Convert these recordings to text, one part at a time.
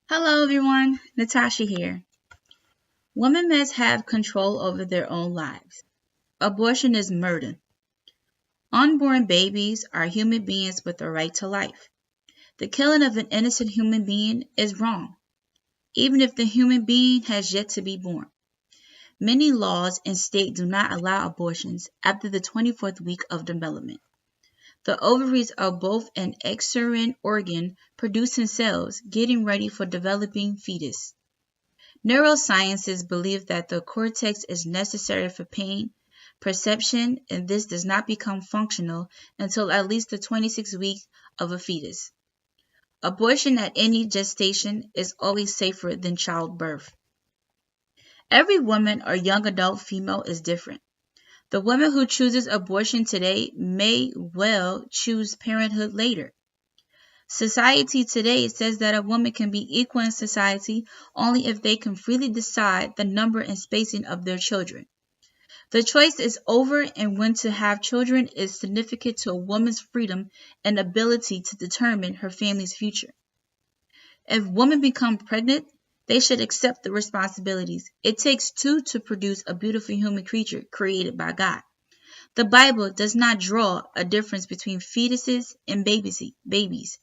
Hello everyone, Natasha here. Women must have control over their own lives. Abortion is murder. Unborn babies are human beings with a right to life. The killing of an innocent human being is wrong, even if the human being has yet to be born. Many laws and states do not allow abortions after the 24th week of development. The ovaries are both an exuberant organ producing cells getting ready for developing fetus. Neuroscientists believe that the cortex is necessary for pain perception, and this does not become functional until at least the 26th week of a fetus. Abortion at any gestation is always safer than childbirth. Every woman or young adult female is different. The woman who chooses abortion today may well choose parenthood later. Society today says that a woman can be equal in society only if they can freely decide the number and spacing of their children. The choice is over, and when to have children is significant to a woman's freedom and ability to determine her family's future. If women become pregnant, they should accept the responsibilities. It takes two to produce a beautiful human creature created by God. The Bible does not draw a difference between fetuses and babies.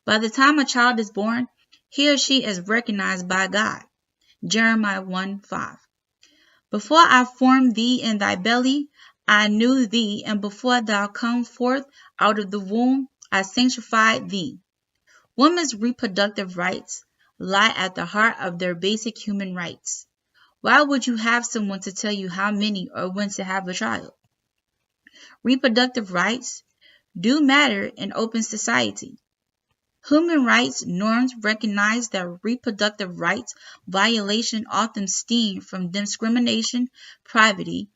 By the time a child is born, he or she is recognized by God. Jeremiah 1:5. Before I formed thee in thy belly, I knew thee, and before thou come forth out of the womb, I sanctified thee. Women's reproductive rights lie at the heart of their basic human rights. Why would you have someone to tell you how many or when to have a child? Reproductive rights do matter in open society. Human rights norms recognize that reproductive rights violation often stem from discrimination, poverty,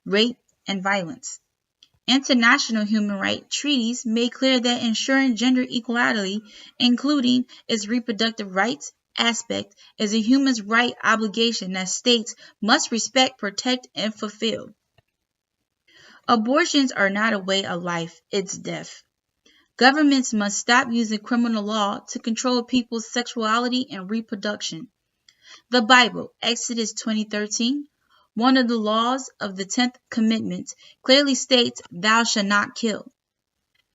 rape, and violence. International human rights treaties make clear that ensuring gender equality, including its reproductive rights aspect, is a human rights obligation that states must respect, protect, and fulfill. Abortions are not a way of life, it's death. Governments must stop using criminal law to control people's sexuality and reproduction. The Bible, Exodus 20:13, one of the laws of the 10th commandment, clearly states, "Thou shalt not kill."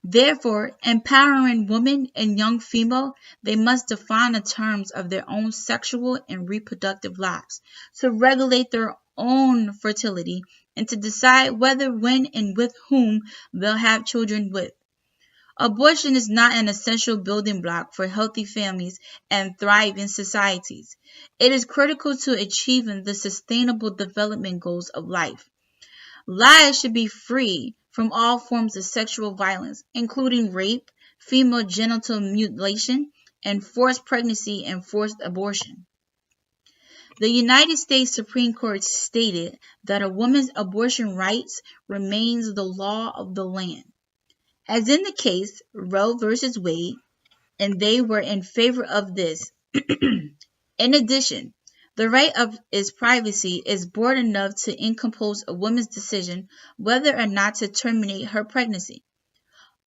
Therefore, empowering women and young female, they must define the terms of their own sexual and reproductive lives, to regulate their own fertility, and to decide whether, when, and with whom they'll have children with. Abortion is not an essential building block for healthy families and thriving societies. It is critical to achieving the sustainable development goals of life. Lives should be free from all forms of sexual violence, including rape, female genital mutilation, and forced pregnancy and forced abortion. The United States Supreme Court stated that a woman's abortion rights remains the law of the land. As in the case Roe v. Wade, and they were in favor of this. In addition, the right of its privacy is broad enough to encompass a woman's decision whether or not to terminate her pregnancy.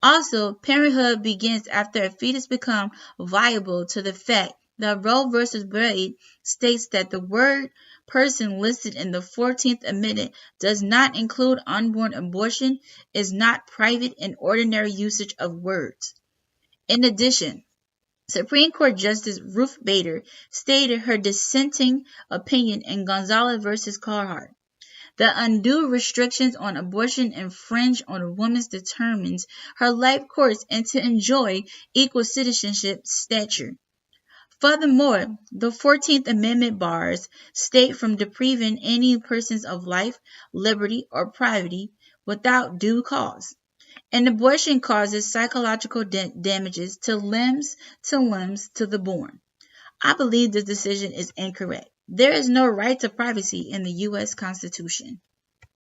Also, parenthood begins after a fetus becomes viable to the fact that Roe v. Wade states that the word person listed in the 14th Amendment does not include unborn abortion, is not private in ordinary usage of words. In addition, Supreme Court Justice Ruth Bader stated her dissenting opinion in Gonzalez v. Carhart. The undue restrictions on abortion infringe on a woman's determines her life course and to enjoy equal citizenship stature. Furthermore, the 14th Amendment bars state from depriving any persons of life, liberty, or property without due cause. An abortion causes psychological damages to limbs to the born. I believe this decision is incorrect. There is no right to privacy in the U.S. Constitution.